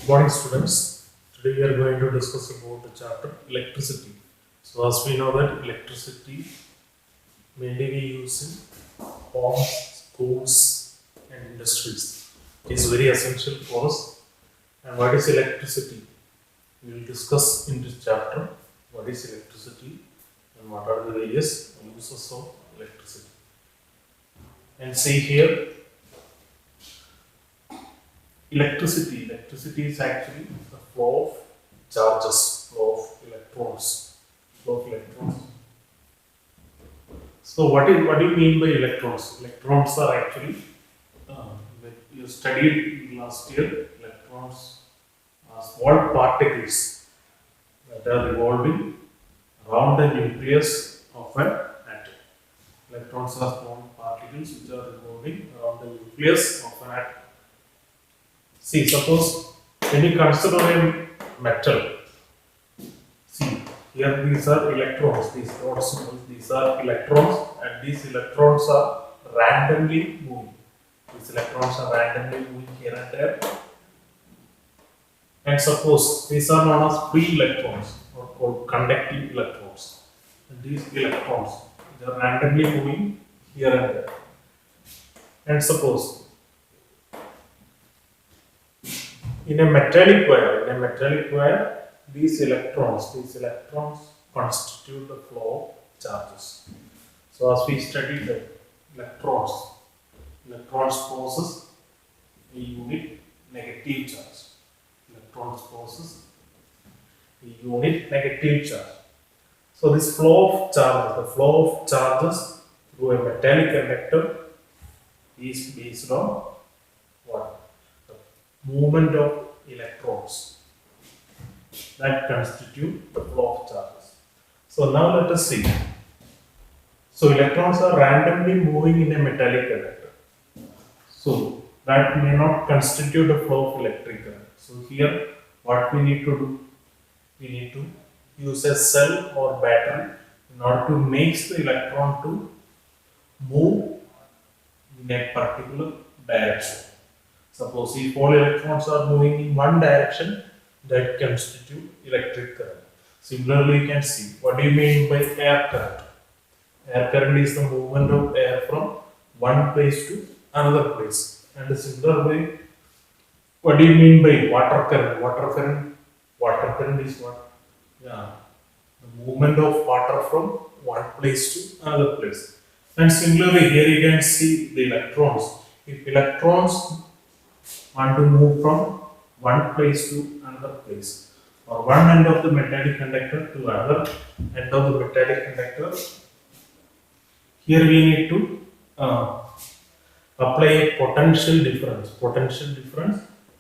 Morning students. Today we are going to discuss about the chapter electricity. So as we know that electricity mainly we use in homes, schools and industries. It is very essential for us. And what is electricity? We will discuss in this chapter what is electricity and what are the various uses of electricity. And see here, electricity is actually the flow of charges, flow of electrons, flow of electrons. So what do you mean by electrons? Electrons are actually that you studied last year. Electrons are small particles that are revolving around the nucleus of an atom. Electrons are small particles which are revolving around the nucleus of an atom. See, suppose when you consider a metal, see here these are electrons, these particles, these are electrons, and these electrons are randomly moving. These electrons are randomly moving here and there. And suppose these are known as free electrons or called conductive electrons. And these electrons they are randomly moving here and there. And suppose in a metallic wire, these electrons constitute the flow of charges. So as we studied the electrons possess a unit negative charge. Electrons possess a unit negative charge. So this flow of charges, the flow of charges through a metallic conductor is based on what? The movement of electrons that constitute the flow of charges. So now let us see. So electrons are randomly moving in a metallic conductor. So that may not constitute a flow of electric current. So here what we need to do? We need to use a cell or battery in order to make the electron to move in a particular direction. Suppose if all electrons are moving in one direction, that constitute electric current. Similarly, you can see what do you mean by air current? Air current is the movement of air from one place to another place. And a similar way, what do you mean by water current? Water current is what? Yeah, the movement of water from one place to another place. And similarly, here you can see the electrons. If electrons want to move from one place to another place, or one end of the metallic conductor to another end of the metallic conductor, here we need to apply a potential difference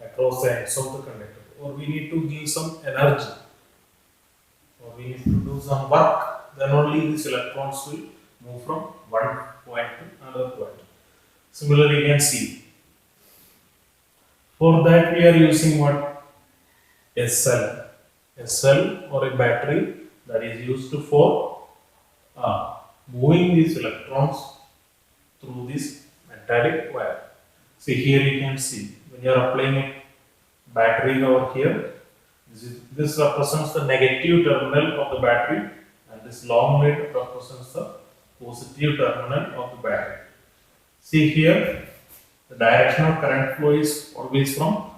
across the ends of the conductor, or we need to give some energy, or we need to do some work, then only these electrons will move from one point to another point. Similarly, you can see for that we are using what? A cell. A cell or a battery that is used for moving these electrons through this metallic wire. See here you can see when you are applying a battery over here, this represents the negative terminal of the battery, and this long lead represents the positive terminal of the battery. See here, the direction of current flow is always from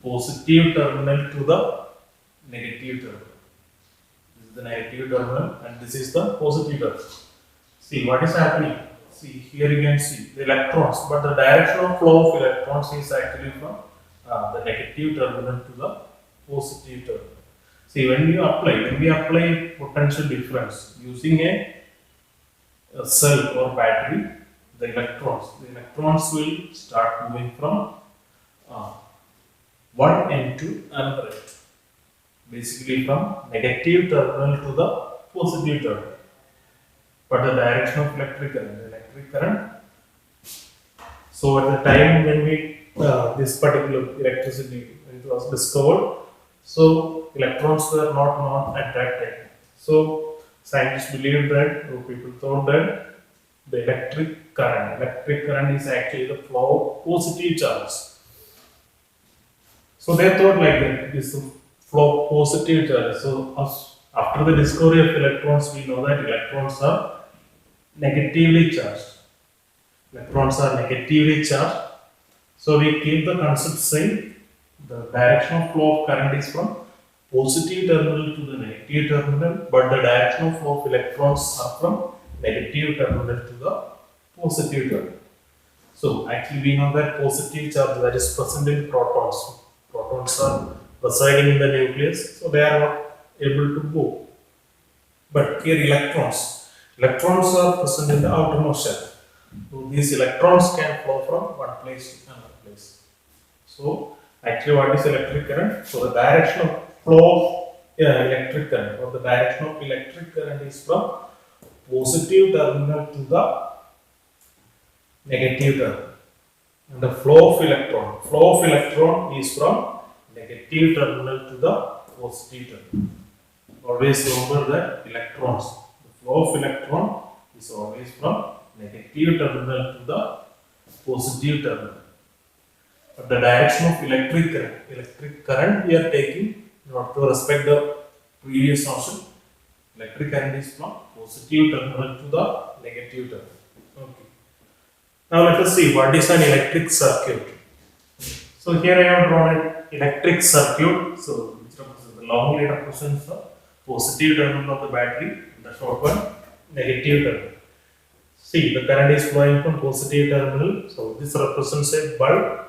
positive terminal to the negative terminal. This is the negative terminal and this is the positive terminal. See what is happening. See here you can see the electrons, but the direction of flow of electrons is actually from the negative terminal to the positive terminal. See when we apply potential difference using a cell or battery, the electrons will start moving from one end to another end. Basically from negative terminal to the positive terminal. But the direction of electric current. So at the time when this particular electricity when it was discovered, so electrons were not known at that time. So scientists believed that, or people thought that the electric current is actually the flow of positive charges. So they thought like that it is a flow of positive charge. So after the discovery of electrons, we know that electrons are negatively charged. Electrons are negatively charged. So we keep the concept same. The direction of flow of current is from positive terminal to the negative terminal, but the direction of flow of electrons are from negative terminal to the positive terminal. So actually we know that positive charge that is present in protons. Protons are residing in the nucleus, so they are not able to move. But here electrons are present in the outermost shell. So these electrons can flow from one place to another place. So actually what is electric current? So the direction of flow of electric current or the direction of electric current is from positive terminal to the negative terminal. And the flow of electron is from negative terminal to the positive terminal. Always remember that the flow of electron is always from negative terminal to the positive terminal. But the direction of electric current we are taking in order to respect the previous notion. Electric current is from positive terminal to the negative terminal. Okay. Now let us see what is an electric circuit. So here I have drawn an electric circuit. So which represents the long lead represents the positive terminal of the battery, the short one negative terminal. See, the current is flowing from positive terminal. So this represents a bulb,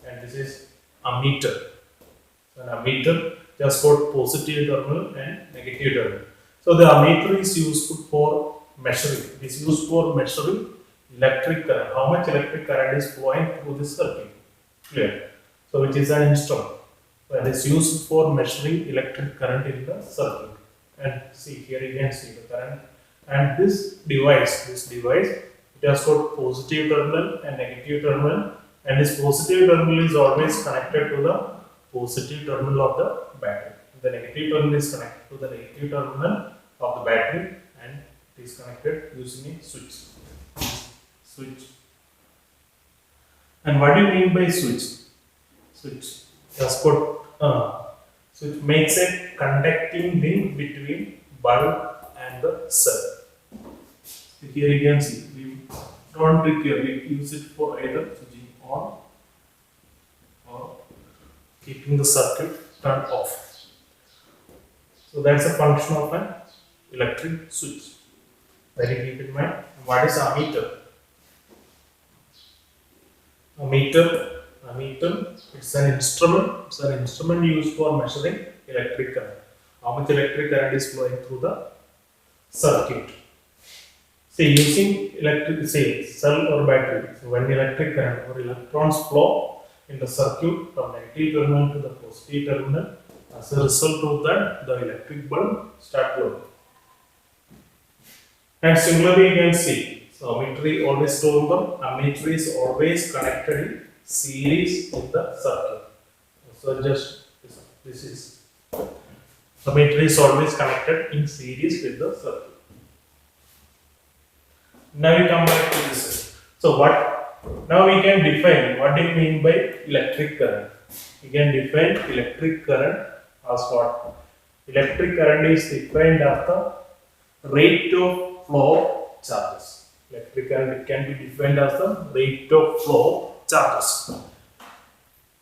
and this is ammeter. So an ammeter just got positive terminal and negative terminal. So the ammeter is used for measuring. It is used for measuring electric current. How much electric current is flowing through this circuit? Clear. So which is an instrument that is used for measuring electric current in the circuit. And see here you can see the current. And this device, it has got positive terminal and negative terminal, and this positive terminal is always connected to the positive terminal of the battery. The negative terminal is connected to the negative terminal of the battery, and it is connected using a switch. And what do you mean by switch? Switch has got switch makes a conducting link between bulb and the cell. So here you can see we don't require, we use it for either switching on or keeping the circuit turned off. So that's a function of an electric switch. Very keep in mind. What is ammeter? Ammeter, it's an instrument. It's an instrument used for measuring electric current. How much electric current is flowing through the circuit. Say using electric, say cell or battery. So when electric current or electrons flow in the circuit from negative terminal to the positive terminal, as a result of that, the electric bulb start glowing. And similarly, you can see. So ammeter always remember, ammeter is always connected in series in the circuit. So just this is ammeter is always connected in series with the circuit. Now we come back to this. So now we can define what do you mean by electric current. We can define electric current as what? Electric current is defined as the rate of flow of charges. Electric current can be defined as the rate of flow of charges.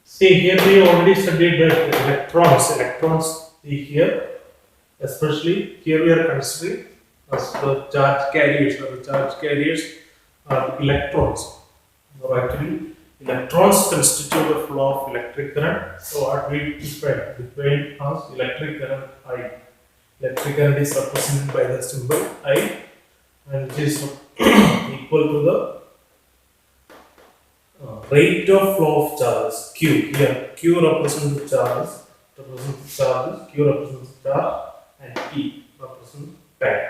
See here we already studied the electrons here, especially here we are considering as the charge carriers, or the charge carriers are electrons. Or actually, electrons constitute the flow of electric current. So what we define as electric current I. Electric current is represented by the symbol I, and it is equal to the rate of flow of charges Q. Here Q represents the charges, Q represents the charge, and E represents time.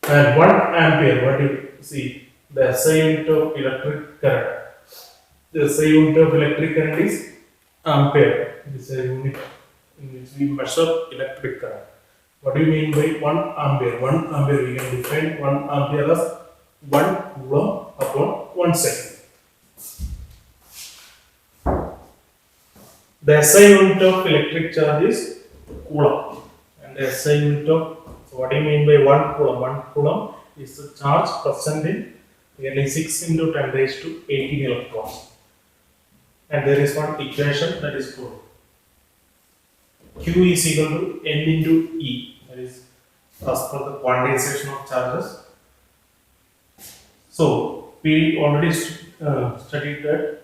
And 1 ampere, what do you see? The SI unit of electric current. The SI unit of electric current is ampere. This is a unit in which we measure electric current. What do you mean by 1 ampere? 1 ampere, we can define 1 ampere as 1 coulomb upon 1 second. The SI unit of electric charge is coulomb. And the SI unit of, so what do you mean by 1 coulomb? 1 coulomb is the charge present in nearly 6 into 10 raised to 18 electrons. And there is one equation that is called Q is equal to N into E. That is as per the quantization of charges. So we already studied that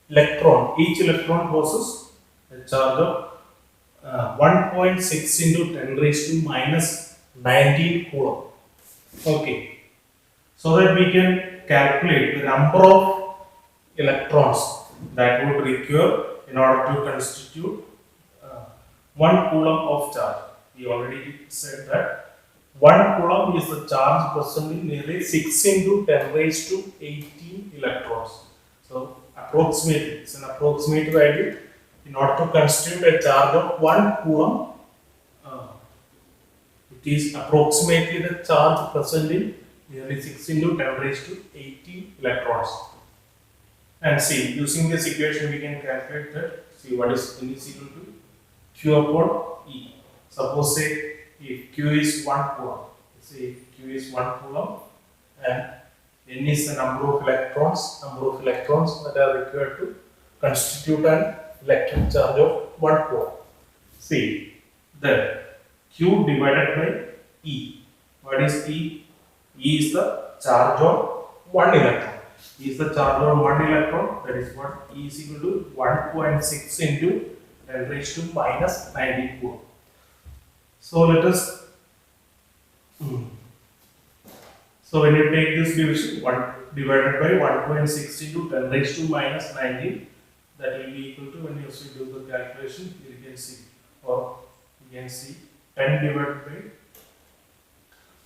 electron, each electron possesses a charge of 1.6 into 10 raised to minus 19 coulomb. Okay. So that we can calculate the number of electrons that would require in order to constitute 1 coulomb of charge. We already said that 1 coulomb is the charge present in nearly 6 into 10 raised to 18 electrons. So approximately, it's an approximate value. In order to constitute a charge of 1 coulomb, it is approximately the charge present in nearly 6 into 10 raised to 18 electrons. And see, using this equation we can calculate that. See what is N is equal to Q upon E. Suppose say if Q is 1 coulomb, say if Q is 1 coulomb and N is the number of electrons that are required to constitute an electric charge of 1 coulomb. See, then Q divided by E. What is E? E is the charge of 1 electron. E is the charge of 1 electron. That is what E is equal to 1.6 into 10 raised to minus 90 coulomb. So let us. So when you take this division, 1 divided by 1.6 into 10 raised to minus 19, that will be equal to, when you do the calculation, you can see, or you can see 10 divided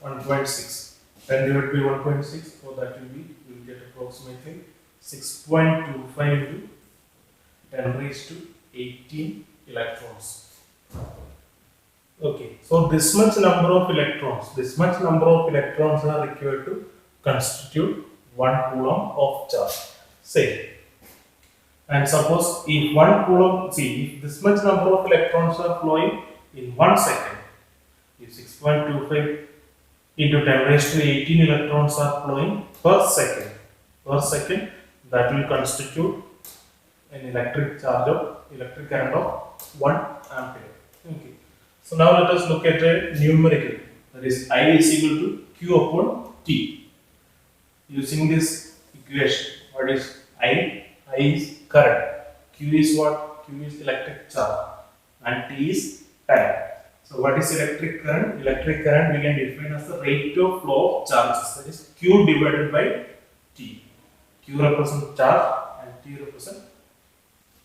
by 1.6. 10 divided by 1.6, so that will be, you will get approximately 6.25 into 10 raised to 18 electrons. Okay, so this much number of electrons are required to constitute 1 coulomb of charge. Say, and suppose if 1 coulomb, see, if this much number of electrons are flowing in 1 second, if 6.25 into 10 raised to 18 electrons are flowing per second, that will constitute an electric current of 1 ampere. Okay. So now let us look at a numerical, that is I is equal to Q upon T. Using this equation, what is I? I is current. Q is what? Q is electric charge and T is time. So what is electric current? Electric current we can define as the rate of flow of charges, that is Q divided by T. Q represents charge and T represents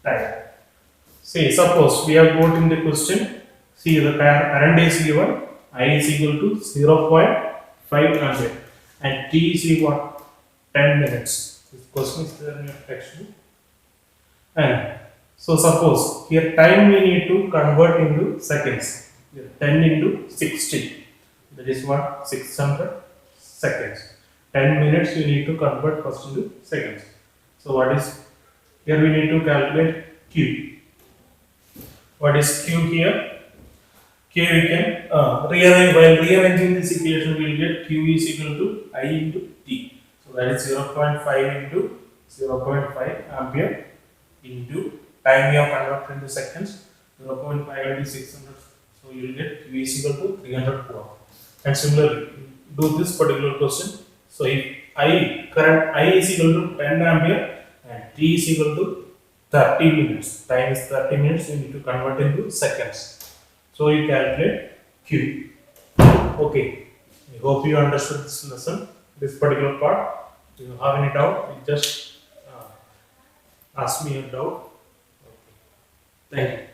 time. See, suppose we have got in the question, see the current is given, I is equal to 0.5 ampere and T is equal to 10 minutes. This question is there in your textbook. And so suppose here time we need to convert into seconds. 10 into 60, that is what? 600 seconds. 10 minutes you need to convert first into seconds. So what is, here we need to calculate Q. What is Q here? Q we can while rearranging this equation we will get Q is equal to I into T. So that is 0.5 into 0.5 ampere into time we have converted into seconds, 0.5 into 600. So you will get Q is equal to 300 coulomb. And similarly, do this particular question. So if current I is equal to 10 ampere and T is equal to 30 minutes. Time is 30 minutes, you need to convert into seconds. So you calculate Q. Okay. I hope you understood this lesson, this particular part. If you have any doubt, you just ask me a doubt. Okay. Thank you.